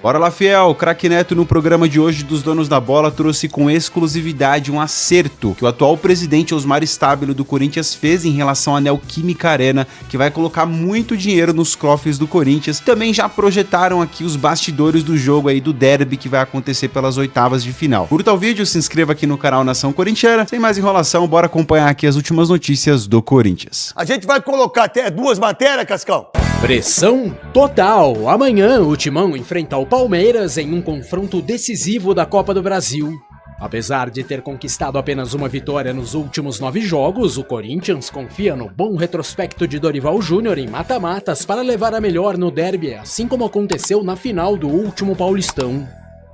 Bora lá, fiel! O Craque Neto, no programa de hoje dos Donos da Bola, trouxe com exclusividade um acerto que o atual presidente Osmar Stabile do Corinthians fez em relação à Neoquímica Arena, que vai colocar muito dinheiro nos cofres do Corinthians. Também já projetaram aqui os bastidores do jogo aí do derby que vai acontecer pelas oitavas de final. Curta o vídeo, se inscreva aqui no canal Nação Corintiana. Sem mais enrolação, bora acompanhar aqui as últimas notícias do Corinthians. A gente vai colocar até 2 matérias, Cascão. Pressão total. Amanhã o Timão enfrenta o Palmeiras em um confronto decisivo da Copa do Brasil. Apesar de ter conquistado apenas uma vitória nos últimos 9 jogos, o Corinthians confia no bom retrospecto de Dorival Júnior em mata-matas para levar a melhor no derby, assim como aconteceu na final do último Paulistão.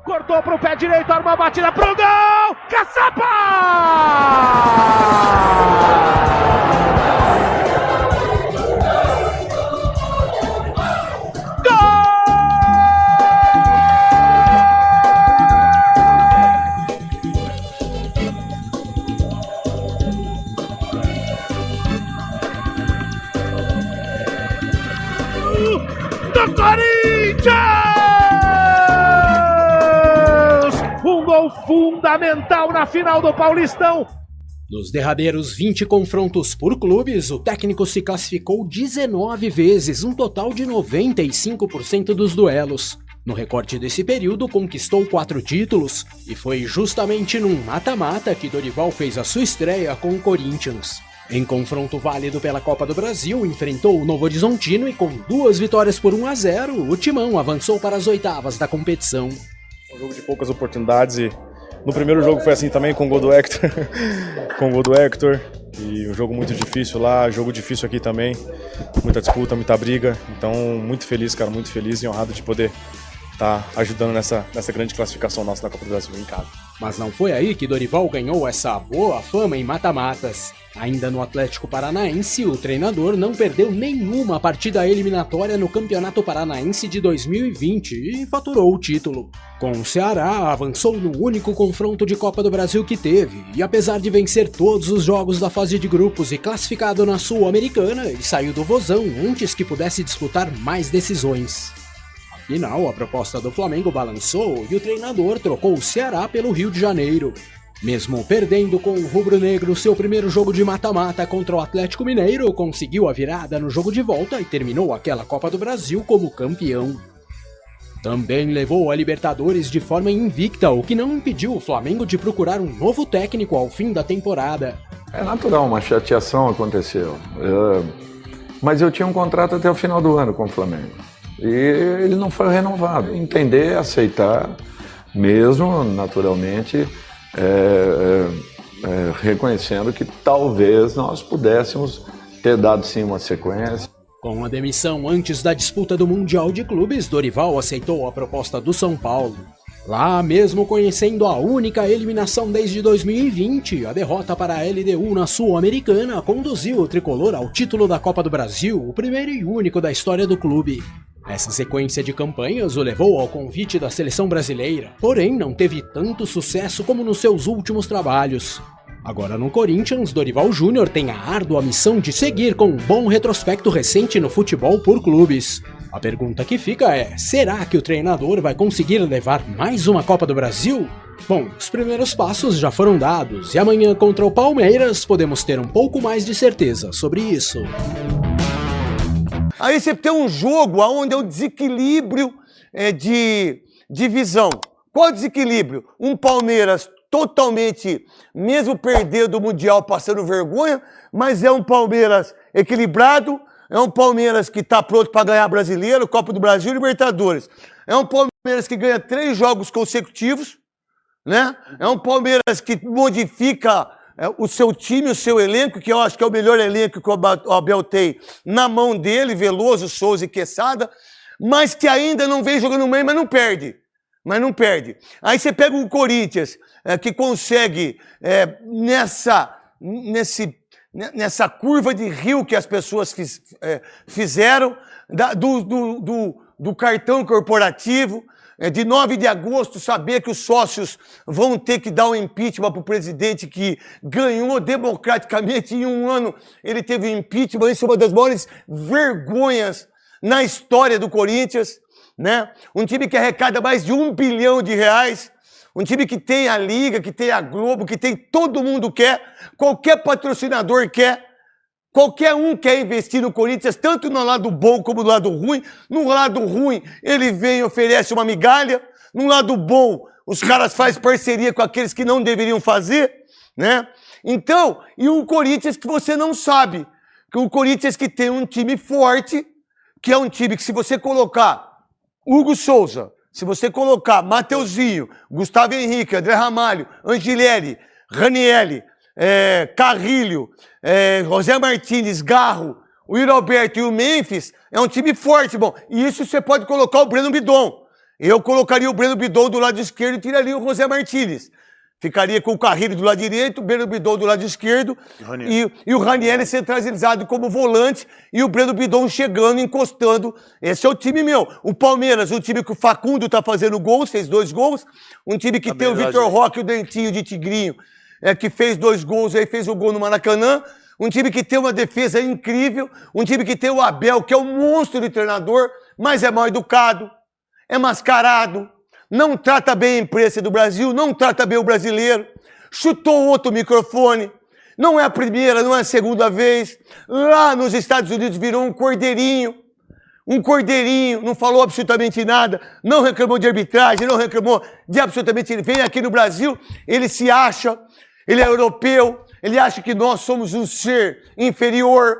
Cortou pro pé direito, arma a batida pro gol! Caçapa! Do Corinthians! Um gol fundamental na final do Paulistão. Nos derradeiros 20 confrontos por clubes, o técnico se classificou 19 vezes, um total de 95% dos duelos. No recorte desse período, conquistou 4 títulos, e foi justamente num mata-mata que Dorival fez a sua estreia com o Corinthians. Em confronto válido pela Copa do Brasil, enfrentou o Novo Horizontino e com 2 vitórias por 1-0, o Timão avançou para as oitavas da competição. Um jogo de poucas oportunidades e no primeiro jogo foi assim também com o gol do Hector, e um jogo muito difícil lá, jogo difícil aqui também, muita disputa, muita briga, então muito feliz, cara, muito feliz e honrado de poder estar ajudando nessa grande classificação nossa da Copa do Brasil em casa. Mas não foi aí que Dorival ganhou essa boa fama em mata-matas. Ainda no Atlético Paranaense, o treinador não perdeu nenhuma partida eliminatória no Campeonato Paranaense de 2020 e faturou o título. Com o Ceará, avançou no único confronto de Copa do Brasil que teve, e apesar de vencer todos os jogos da fase de grupos e classificado na Sul-Americana, ele saiu do Vozão antes que pudesse disputar mais decisões. Afinal, a proposta do Flamengo balançou e o treinador trocou o Ceará pelo Rio de Janeiro. Mesmo perdendo com o rubro-negro seu primeiro jogo de mata-mata contra o Atlético Mineiro, conseguiu a virada no jogo de volta e terminou aquela Copa do Brasil como campeão. Também levou a Libertadores de forma invicta, o que não impediu o Flamengo de procurar um novo técnico ao fim da temporada. É natural, uma chateação aconteceu, mas eu tinha um contrato até o final do ano com o Flamengo e ele não foi renovado. Entender, aceitar, mesmo naturalmente, reconhecendo que talvez nós pudéssemos ter dado sim uma sequência. Com a demissão antes da disputa do Mundial de Clubes, Dorival aceitou a proposta do São Paulo. Lá, mesmo conhecendo a única eliminação desde 2020, a derrota para a LDU na Sul-Americana conduziu o tricolor ao título da Copa do Brasil, o primeiro e único da história do clube. Essa sequência de campanhas o levou ao convite da seleção brasileira, porém não teve tanto sucesso como nos seus últimos trabalhos. Agora no Corinthians, Dorival Júnior tem a árdua missão de seguir com um bom retrospecto recente no futebol por clubes. A pergunta que fica é, será que o treinador vai conseguir levar mais uma Copa do Brasil? Bom, os primeiros passos já foram dados e amanhã contra o Palmeiras podemos ter um pouco mais de certeza sobre isso. Aí você tem um jogo onde é um desequilíbrio de visão. Qual é o desequilíbrio? Um Palmeiras totalmente, mesmo perdendo o Mundial, passando vergonha, mas é um Palmeiras equilibrado, é um Palmeiras que está pronto para ganhar Brasileiro, Copa do Brasil e Libertadores. É um Palmeiras que ganha 3 jogos consecutivos, né? É um Palmeiras que modifica o seu time, o seu elenco, que eu acho que é o melhor elenco que o Abel tem na mão dele, Veloso, Souza e Quesada, mas que ainda não vem jogando bem, mas não perde. Aí você pega o Corinthians, que consegue, nessa curva de rio que as pessoas fizeram, do cartão corporativo, de 9 de agosto, saber que os sócios vão ter que dar um impeachment para o presidente que ganhou democraticamente em um ano. Ele teve impeachment, isso é uma das maiores vergonhas na história do Corinthians. né? Um time que arrecada mais de R$1 bilhão, um time que tem a Liga, que tem a Globo, que tem todo mundo quer, qualquer patrocinador quer, qualquer um quer investir no Corinthians, tanto no lado bom como no lado ruim. No lado ruim, ele vem e oferece uma migalha. No lado bom, os caras fazem parceria com aqueles que não deveriam fazer, né? Então, e um Corinthians que você não sabe, que um Corinthians que tem um time forte, que é um time que se você colocar Hugo Souza, se você colocar Mateuzinho, Gustavo Henrique, André Ramalho, Angilelli, Ranielli, Carrilho, José Martínez, Garro, o Yuri Alberto e o Memphis, é um time forte, bom. E isso você pode colocar o Breno Bidon. Eu colocaria o Breno Bidon do lado esquerdo e tiraria o José Martínez. Ficaria com o Carrilho do lado direito, o Breno Bidon do lado esquerdo e o Ranielli centralizado como volante e o Breno Bidon chegando, encostando. Esse é o time meu. O Palmeiras, um time que o Facundo tá fazendo gols, fez 2 gols. Um time que tem o Vitor Roque e o Dentinho de Tigrinho, que fez 2 gols, aí fez o gol no Maracanã. Um time que tem uma defesa incrível. Um time que tem o Abel, que é um monstro de treinador, mas é mal educado, é mascarado. Não trata bem a imprensa do Brasil, não trata bem o brasileiro, chutou outro microfone, não é a primeira, não é a segunda vez. Lá nos Estados Unidos virou um cordeirinho, não falou absolutamente nada, não reclamou de arbitragem, não reclamou de absolutamente nada. Vem aqui no Brasil, ele se acha, ele é europeu, ele acha que nós somos um ser inferior,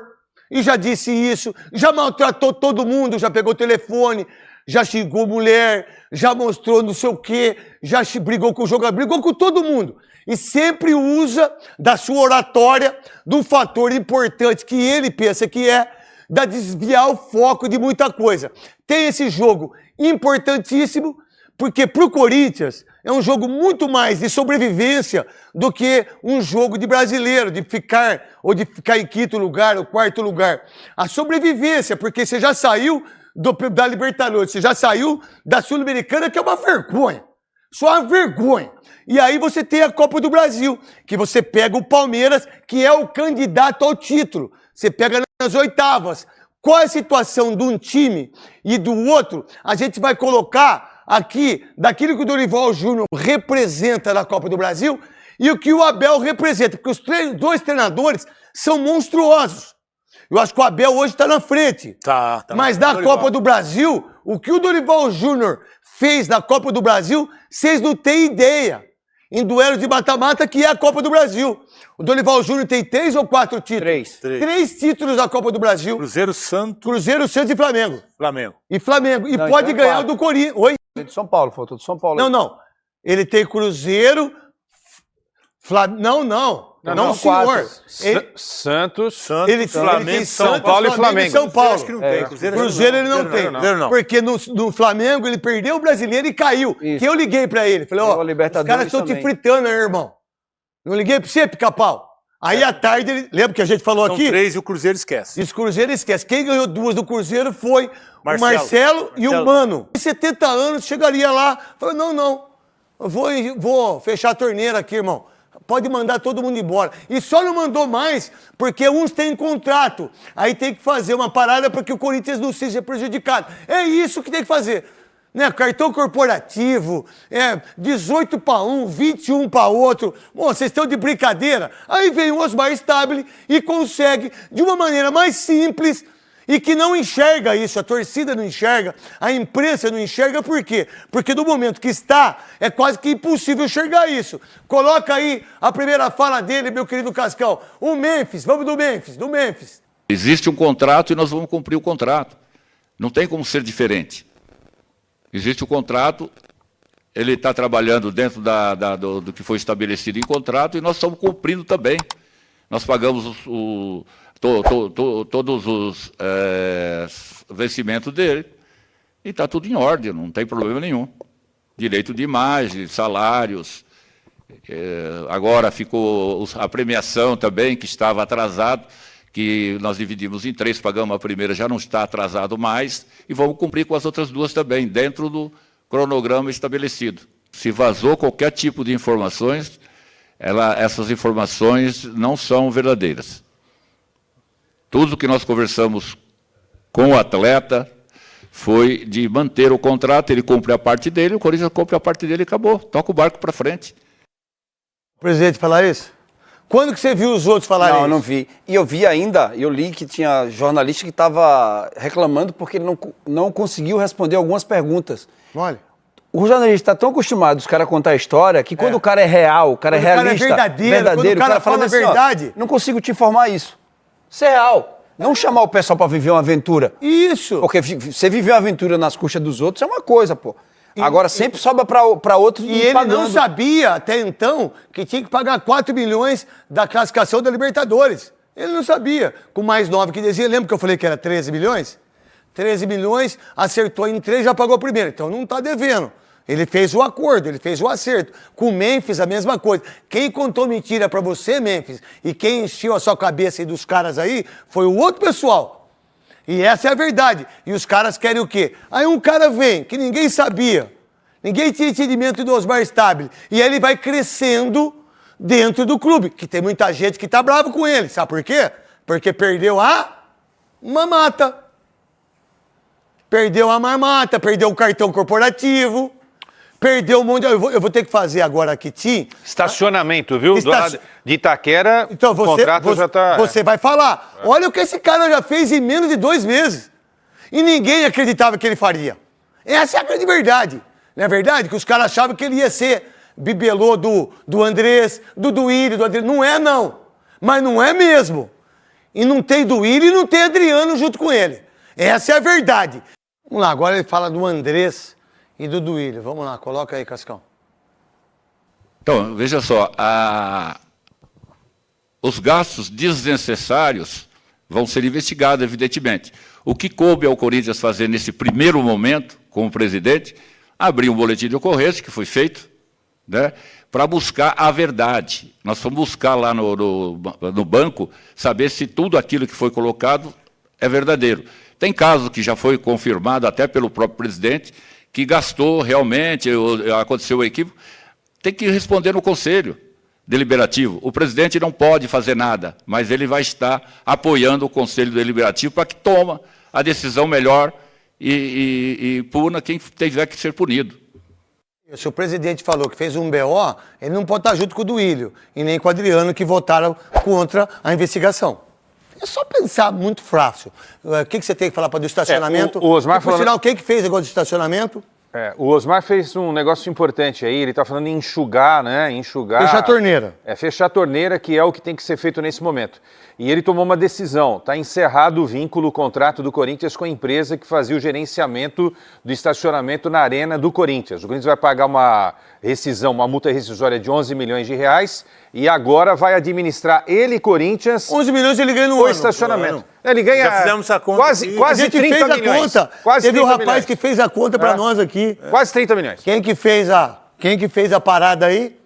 e já disse isso, já maltratou todo mundo, já pegou o telefone, já xingou mulher, já mostrou não sei o quê, já brigou com o jogador, brigou com todo mundo. E sempre usa da sua oratória, de um fator importante que ele pensa que da desviar o foco de muita coisa. Tem esse jogo importantíssimo, porque pro Corinthians é um jogo muito mais de sobrevivência do que um jogo de brasileiro, de ficar em quinto lugar ou quarto lugar. A sobrevivência, porque você já saiu da Libertadores, você já saiu da Sul-Americana, que é uma vergonha. Só uma vergonha. E aí você tem a Copa do Brasil, que você pega o Palmeiras, que é o candidato ao título. Você pega nas oitavas. Qual é a situação de um time e do outro? A gente vai colocar aqui daquilo que o Dorival Júnior representa na Copa do Brasil e o que o Abel representa, porque os 2 treinadores são monstruosos. Eu acho que o Abel hoje está na frente. Tá mas na Copa do Brasil, o que o Dorival Júnior fez na Copa do Brasil, vocês não têm ideia. Em duelo de mata-mata, que é a Copa do Brasil. O Dorival Júnior tem 3 ou 4 títulos? 3 títulos da Copa do Brasil. Cruzeiro, Santos e Flamengo. E Não, pode então ganhar o do Corinthians. Oi? De São Paulo, faltou do São Paulo. Não. Ele tem Cruzeiro, Não, senhor. Santos, Flamengo, São Paulo e Flamengo. São Paulo. Acho que não tem. Cruzeiro ele não tem. Não. Porque no Flamengo ele perdeu o brasileiro e caiu. Isso. Que eu liguei pra ele. Falei, os caras estão te fritando, né, irmão? Não liguei pra você, pica-pau. Aí à tarde, lembra que a gente falou São aqui? 3 e o Cruzeiro esquece. Esse Cruzeiro esquece. Quem ganhou 2 do Cruzeiro foi o Marcelo e o Mano. Em 70 anos, chegaria lá, falou, não, eu vou fechar a torneira aqui, irmão. Pode mandar todo mundo embora. E só não mandou mais porque uns têm contrato. Aí tem que fazer uma parada para que o Corinthians não seja prejudicado. É isso que tem que fazer. Né? Cartão corporativo, 18 para um, 21 para outro. Bom, vocês estão de brincadeira? Aí vem o Osmar Stabile e consegue, de uma maneira mais simples, e que não enxerga isso, a torcida não enxerga, a imprensa não enxerga, por quê? Porque no momento que está, é quase que impossível enxergar isso. Coloca aí a primeira fala dele, meu querido Cascão. O Memphis, vamos do Memphis. Existe um contrato e nós vamos cumprir o contrato. Não tem como ser diferente. Existe o contrato, ele está trabalhando dentro do que foi estabelecido em contrato e nós estamos cumprindo também. Nós pagamos todos os vencimentos dele e está tudo em ordem, não tem problema nenhum. Direito de imagem, salários, agora ficou a premiação também, que estava atrasado, que nós dividimos em 3, pagamos a primeira, já não está atrasado mais, e vamos cumprir com as outras 2 também, dentro do cronograma estabelecido. Se vazou qualquer tipo de informações, essas informações não são verdadeiras. Tudo que nós conversamos com o atleta foi de manter o contrato, ele cumpre a parte dele, o Corinthians cumpre a parte dele e acabou. Toca o barco para frente. O presidente falar isso? Quando que você viu os outros falarem isso? Não, eu não vi. E eu vi ainda, eu li que tinha jornalista que estava reclamando porque ele não conseguiu responder algumas perguntas. Olha. O jornalista está tão acostumado os caras contar a história que quando o cara é real, o cara é realista, quando o cara é verdadeiro, quando o cara fala a verdade. Não consigo te informar isso. Isso é real. Não chamar o pessoal para viver uma aventura. Isso. Porque você viver uma aventura nas custas dos outros é uma coisa, pô. Agora sempre sobra para outros. E ele não sabia até então que tinha que pagar 4 milhões da classificação da Libertadores. Ele não sabia. Com mais 9 que dizia, lembra que eu falei que era 13 milhões? 13 milhões, acertou em 3, já pagou primeiro. Então não está devendo. Ele fez o acordo, ele fez o acerto. Com o Memphis, a mesma coisa. Quem contou mentira pra você, Memphis, e quem encheu a sua cabeça aí dos caras aí, foi o outro pessoal. E essa é a verdade. E os caras querem o quê? Aí um cara vem, que ninguém sabia. Ninguém tinha entendimento do Osmar Stabile. E aí ele vai crescendo dentro do clube, que tem muita gente que tá bravo com ele. Sabe por quê? Porque perdeu a mamata. Perdeu a marmata, perdeu o cartão corporativo. Perdeu um monte de... Eu vou ter que fazer agora aqui, Tim. Estacionamento, viu? De Itaquera, então, o contrato já está... Você vai falar. Olha o que esse cara já fez em menos de 2 meses. E ninguém acreditava que ele faria. Essa é a grande verdade. Não é verdade? Que os caras achavam que ele ia ser bibelô do Andrés, do Duílio, do Adriano. Não é, não. Mas não é mesmo. E não tem Duílio e não tem Adriano junto com ele. Essa é a verdade. Vamos lá, agora ele fala do Andrés e do Duílio. Vamos lá, coloca aí, Cascão. Então, veja só, os gastos desnecessários vão ser investigados, evidentemente. O que coube ao Corinthians fazer nesse primeiro momento, como presidente, abrir um boletim de ocorrência, que foi feito, né, para buscar a verdade. Nós fomos buscar lá no banco, saber se tudo aquilo que foi colocado é verdadeiro. Tem casos que já foi confirmado até pelo próprio presidente, que gastou realmente, aconteceu o equívoco, tem que responder no Conselho Deliberativo. O presidente não pode fazer nada, mas ele vai estar apoiando o Conselho Deliberativo para que tome a decisão melhor e puna quem tiver que ser punido. Se o presidente falou que fez um BO, ele não pode estar junto com o Duílio e nem com o Adriano, que votaram contra a investigação. É só pensar muito fácil. O que você tem que falar para do estacionamento? O Osmar por sinal, quem que fez o negócio de estacionamento? O Osmar fez um negócio importante aí, ele está falando em enxugar, né? Fechar a torneira. Fechar a torneira, que é o que tem que ser feito nesse momento. E ele tomou uma decisão, está encerrado o vínculo, o contrato do Corinthians com a empresa que fazia o gerenciamento do estacionamento na arena do Corinthians. O Corinthians vai pagar uma rescisão, uma multa rescisória de 11 milhões de reais e agora vai administrar ele, Corinthians... 11 milhões ele ganha no ano. Estacionamento. Ele ganha Já fizemos essa conta quase 30 milhões. Teve um rapaz que fez a conta para nós aqui. Quase 30 milhões. Quem que fez a parada aí?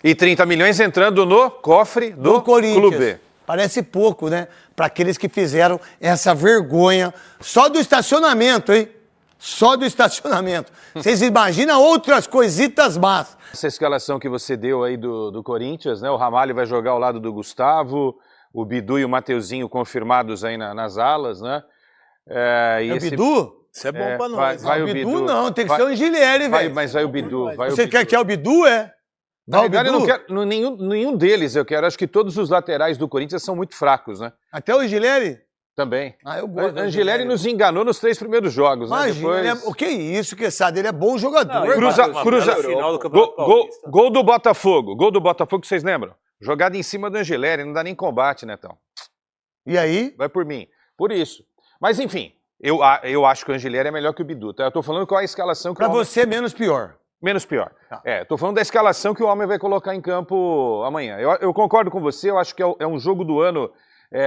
E 30 milhões entrando no cofre do Corinthians. Clube. Parece pouco, né? Para aqueles que fizeram essa vergonha. Só do estacionamento, hein? Só do estacionamento. Vocês imaginam outras coisitas más. Essa escalação que você deu aí do Corinthians, né? O Ramalho vai jogar ao lado do Gustavo, o Bidu e o Mateuzinho confirmados aí nas alas, né? O Bidu? Isso é bom pra nós. Vai o Bidu não, tem que ser o Angelieri, velho. Mas vai o Bidu. Você quer que é o Bidu, é? Na verdade, eu não quero nenhum deles, eu quero. Acho que todos os laterais do Corinthians são muito fracos, né? Até o Angelieri? Também. Eu gosto do Angelieri nos enganou nos 3 primeiros jogos, né? Imagina, Depois... o que é isso, Quesada? Ele é bom jogador. Gol do Botafogo. Gol do Botafogo, vocês lembram? Jogada em cima do Angelieri, não dá nem combate, Netão. E aí? Vai por mim. Por isso. Mas, enfim, eu acho que o Angelieri é melhor que o Bidu, tá? Eu tô falando qual é a escalação que pra você, menos pior. Menos pior. Tá. Tô falando da escalação que o homem vai colocar em campo amanhã. Eu concordo com você, eu acho que é um jogo do ano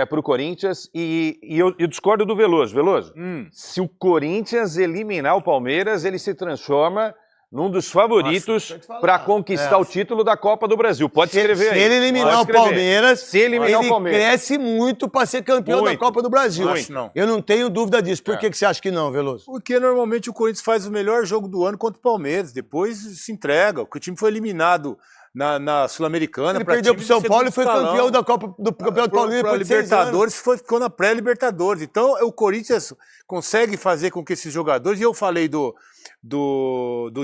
para o Corinthians e eu discordo do Veloso. Veloso, se o Corinthians eliminar o Palmeiras, ele se transforma num dos favoritos para conquistar o título da Copa do Brasil. Pode escrever aí. Se ele eliminar o Palmeiras, ele cresce muito para ser campeão da Copa do Brasil. Eu não tenho dúvida disso. Por que você acha que não, Veloso? Porque normalmente o Corinthians faz o melhor jogo do ano contra o Palmeiras, depois se entrega. Porque o time foi eliminado na Sul-Americana. Ele perdeu pro São Paulo e foi campeão da Copa do Campeonato Paulista. Para Libertadores, ficou na pré-Libertadores. Então, o Corinthians consegue fazer com que esses jogadores... E eu falei do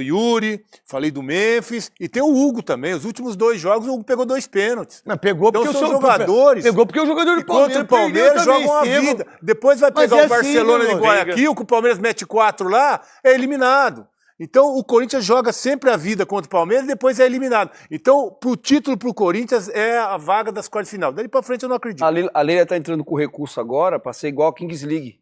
Yuri, falei do Memphis, e tem o Hugo também. Os últimos 2 jogos, o Hugo pegou 2 pênaltis. Mas pegou porque então, são jogadores... Pegou porque o jogador do Palmeiras... Contra o Palmeiras jogam a vida. Depois vai pegar o Barcelona de Guayaquil, que o Palmeiras mete 4 lá, é eliminado. Então, o Corinthians joga sempre a vida contra o Palmeiras e depois é eliminado. Então, pro título pro Corinthians é a vaga das quartas de final. Daí pra frente eu não acredito. A Leila tá entrando com recurso agora pra ser igual a Kings League.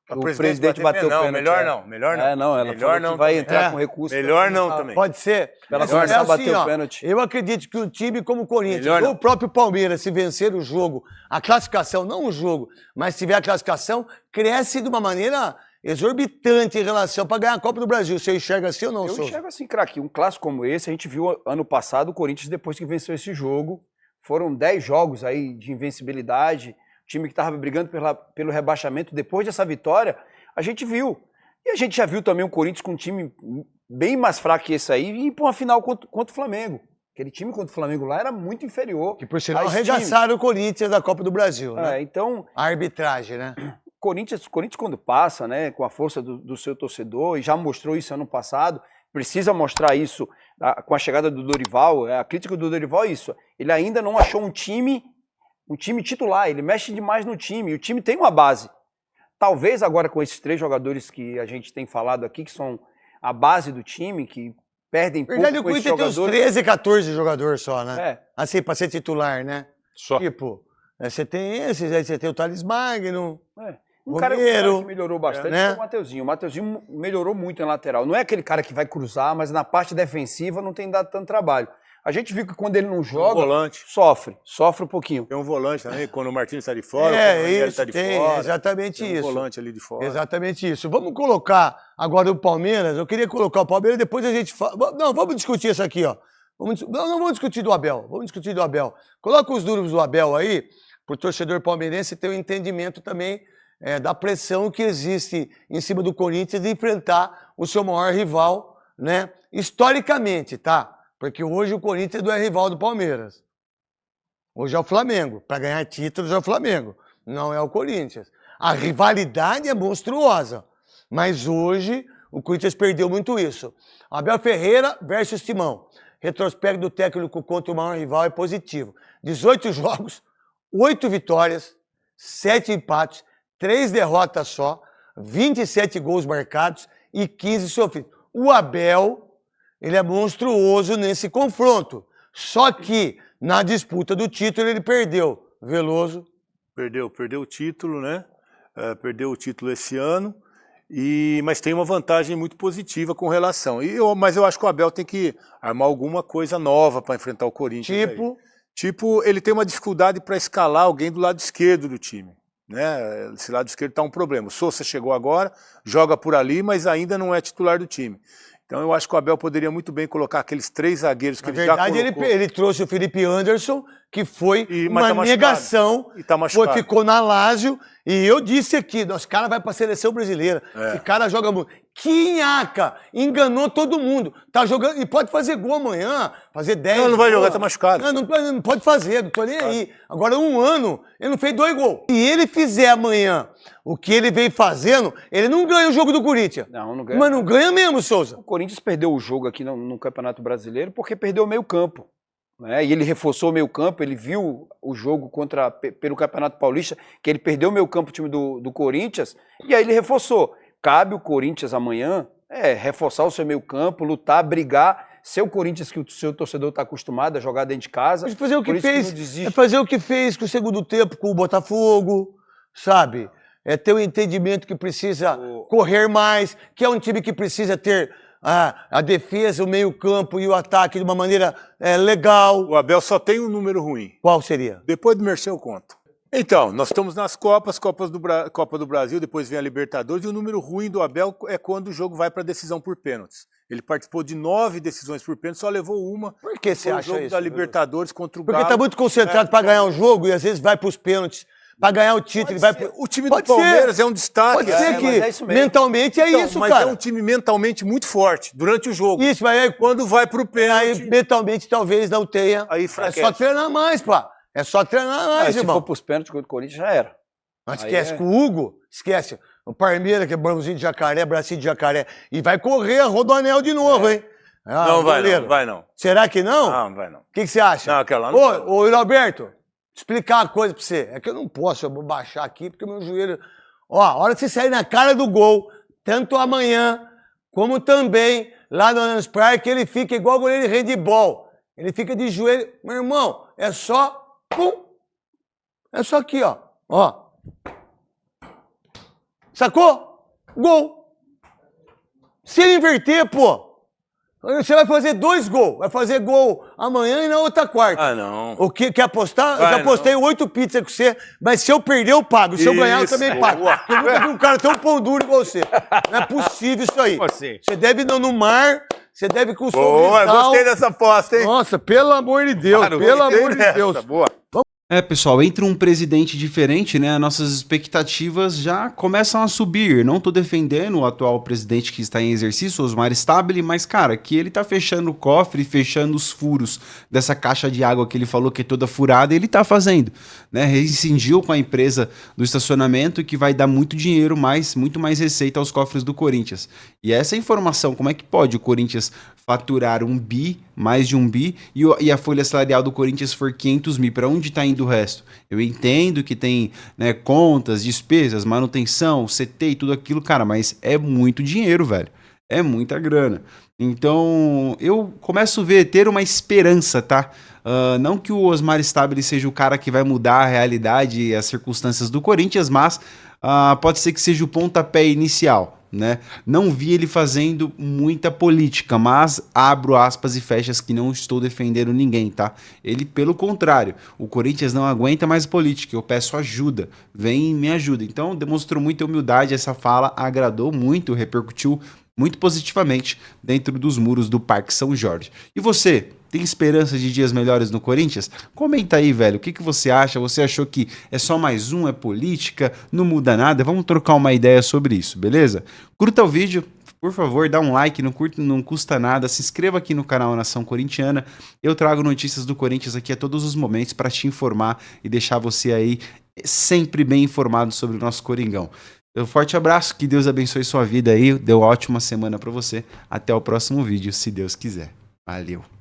O presidente bateu o pênalti. Melhor não. Ela melhor falou não que vai também. entrar com recurso. Melhor não também. Pode ser. Ela começar a bater o ó, pênalti. eu acredito que um time como o Corinthians, ou o próprio Palmeiras, se vencer o jogo, a classificação, não o jogo, mas se tiver a classificação, cresce de uma maneira exorbitante em relação para ganhar a Copa do Brasil. Você enxerga assim ou não, Eu enxergo assim, craque. Um clássico como esse, a gente viu ano passado o Corinthians, depois que venceu esse jogo, foram 10 jogos aí de invencibilidade, time que estava brigando pelo rebaixamento. Depois dessa vitória, a gente viu. E a gente já viu também o Corinthians com um time bem mais fraco que esse aí e ir para uma final contra o Flamengo. Aquele time contra o Flamengo lá era muito inferior. Que por sinal arregaçaram o Corinthians da Copa do Brasil, né? Então... A arbitragem, né? Corinthians quando passa, né, com a força do seu torcedor, e já mostrou isso ano passado, precisa mostrar isso com a chegada do Dorival. A crítica do Dorival é isso. Ele ainda não achou um time titular, ele mexe demais no time, e o time tem uma base. Talvez agora com esses 3 jogadores que a gente tem falado aqui, que são a base do time, que perdem pouco com esses jogadores. O Corinthians tem uns 13, 14 jogadores só, né? É. Assim, pra ser titular, né? Só. Tipo, você tem esses, aí você tem o Thales Magno, Um cara que melhorou bastante né? foi o Mateuzinho. O Mateuzinho melhorou muito em lateral. Não é aquele cara que vai cruzar, mas na parte defensiva não tem dado tanto trabalho. A gente viu que quando ele não joga, volante. sofre um pouquinho. Tem um volante também, quando o Martins está de fora, quando o Ranieri isso, está de tem, fora. exatamente tem um isso. volante ali de fora. Exatamente isso. Vamos colocar agora o Palmeiras. Eu queria colocar o Palmeiras, depois a gente fala. Não, vamos discutir isso aqui, ó. Não vamos discutir do Abel. Vamos discutir do Abel. Coloca os números do Abel aí, para o torcedor palmeirense ter um entendimento também da pressão que existe em cima do Corinthians de enfrentar o seu maior rival, né? Historicamente, tá? Porque hoje o Corinthians não é rival do Palmeiras. Hoje é o Flamengo. Para ganhar títulos é o Flamengo. Não é o Corinthians. A rivalidade é monstruosa. Mas hoje o Corinthians perdeu muito isso. Abel Ferreira versus Timão. Retrospecto do técnico contra o maior rival é positivo. 18 jogos, 8 vitórias, 7 empates, 3 derrotas só, 27 gols marcados e 15 sofridos. O Abel, ele é monstruoso nesse confronto. Só que na disputa do título ele perdeu. Veloso. Perdeu o título, né? Perdeu o título esse ano. Mas tem uma vantagem muito positiva com relação. Mas eu acho que o Abel tem que armar alguma coisa nova para enfrentar o Corinthians. Tipo, ele tem uma dificuldade para escalar alguém do lado esquerdo do time. Né? Esse lado esquerdo está um problema. O Sousa chegou agora, joga por ali, mas ainda não é titular do time. Então eu acho que o Abel poderia muito bem colocar aqueles 3 zagueiros que ele já colocou. Na verdade, ele trouxe o Felipe Anderson, que foi uma negação, ficou na Lazio, e eu disse aqui, nosso cara vai para a seleção brasileira, esse cara joga muito. Quinhaca, enganou todo mundo, tá jogando, e pode fazer gol amanhã, fazer 10. Não vai jogar, tá machucado. Não pode fazer, não tô nem aí. Agora, 1 ano, ele não fez 2 gols. Se ele fizer amanhã o que ele vem fazendo, ele não ganha o jogo do Corinthians. Não ganha. Mas não ganha mesmo, Souza. O Corinthians perdeu o jogo aqui no Campeonato Brasileiro porque perdeu o meio campo. Né? E ele reforçou o meio campo, ele viu o jogo pelo Campeonato Paulista, que ele perdeu o meio campo, o time do Corinthians, e aí ele reforçou. Cabe o Corinthians amanhã reforçar o seu meio campo, lutar, brigar, ser o Corinthians que o seu torcedor está acostumado a jogar dentro de casa. Fazer o que fez, fazer o que fez com o segundo tempo com o Botafogo, sabe? Ter um entendimento que precisa correr mais, que é um time que precisa ter a defesa, o meio campo e o ataque de uma maneira legal. O Abel só tem um número ruim. Qual seria? Depois do Merchan eu conto. Então, nós estamos nas Copa do Brasil, depois vem a Libertadores, e o número ruim do Abel é quando o jogo vai para decisão por pênaltis. Ele participou de 9 decisões por pênalti, só levou uma. Por que você acha isso? O jogo da Libertadores contra o Galo. Porque está muito concentrado para ganhar o jogo e às vezes vai para os pênaltis. pra ganhar o título. Ele vai pro... O time do Palmeiras é um destaque. Pode ser que mentalmente é isso, mas cara. Mas é um time mentalmente muito forte durante o jogo. Isso, mas aí quando vai pro pênalti... Aí mentalmente talvez não tenha. Aí fraquece. É só treinar mais, pá. É só treinar mais, se irmão. for pros pênaltis contra o Corinthians, já era. Mas esquece com o Hugo, esquece. O Parmeira, que é bronzinho de jacaré, bracinho de jacaré. E vai correr a Rodoanel de novo, hein? Ah, não vai não. Será que não? Não vai não. O que você acha? Não, aquela não. Ô, Roberto, explicar uma coisa pra você. É que eu não posso, eu vou baixar aqui, porque o meu joelho... Ó, a hora que você sair na cara do gol, tanto amanhã, como também lá no Allianz Parque, ele fica igual o goleiro de handebol. Ele fica de joelho. Meu irmão, é só... Pum! É só aqui, ó. Ó. Sacou? Gol. Se ele inverter, pô, você vai fazer 2 gols. Vai fazer gol amanhã e na outra quarta. Ah, não. O que quer apostar? Vai, eu já apostei 8 pizzas com você, mas se eu perder, eu pago. Se eu ganhar, eu também pago. Porque eu nunca vi um cara tão pão duro igual você. Não é possível isso aí. Você deve ir no mar, você deve ir com o Boa, eu gostei dessa aposta, hein? Nossa, pelo amor de Deus, Claro, pelo gostei amor de dessa, Deus. boa. Pessoal, entre um presidente diferente, né, nossas expectativas já começam a subir. Não tô defendendo o atual presidente que está em exercício, Osmar Stabile, mas, cara, que ele tá fechando o cofre, fechando os furos dessa caixa de água que ele falou que é toda furada, ele tá fazendo, né, rescindiu com a empresa do estacionamento que vai dar muito dinheiro, muito mais receita aos cofres do Corinthians. E essa informação, como é que pode o Corinthians faturar mais de 1 bi, e a folha salarial do Corinthians for 500 mil, para onde está indo o resto? Eu entendo que tem, né, contas, despesas, manutenção, CT e tudo aquilo, cara, mas é muito dinheiro, velho. É muita grana. Então, eu começo a ter uma esperança, tá? Não que o Osmar Stabile seja o cara que vai mudar a realidade e as circunstâncias do Corinthians, mas pode ser que seja o pontapé inicial, né? Não vi ele fazendo muita política, mas abro aspas e fechas que não estou defendendo ninguém, tá? Ele, pelo contrário, o Corinthians não aguenta mais política, eu peço ajuda, vem e me ajuda. Então, demonstrou muita humildade, essa fala agradou muito, repercutiu muito positivamente dentro dos muros do Parque São Jorge. E você, tem esperança de dias melhores no Corinthians? Comenta aí, velho, o que você acha? Você achou que é só mais um, é política, não muda nada? Vamos trocar uma ideia sobre isso, beleza? Curta o vídeo, por favor, dá um like, não custa nada, se inscreva aqui no canal Nação Corintiana. Eu trago notícias do Corinthians aqui a todos os momentos para te informar e deixar você aí sempre bem informado sobre o nosso Coringão. Um forte abraço, que Deus abençoe sua vida aí, deu ótima semana para você. Até o próximo vídeo, se Deus quiser. Valeu!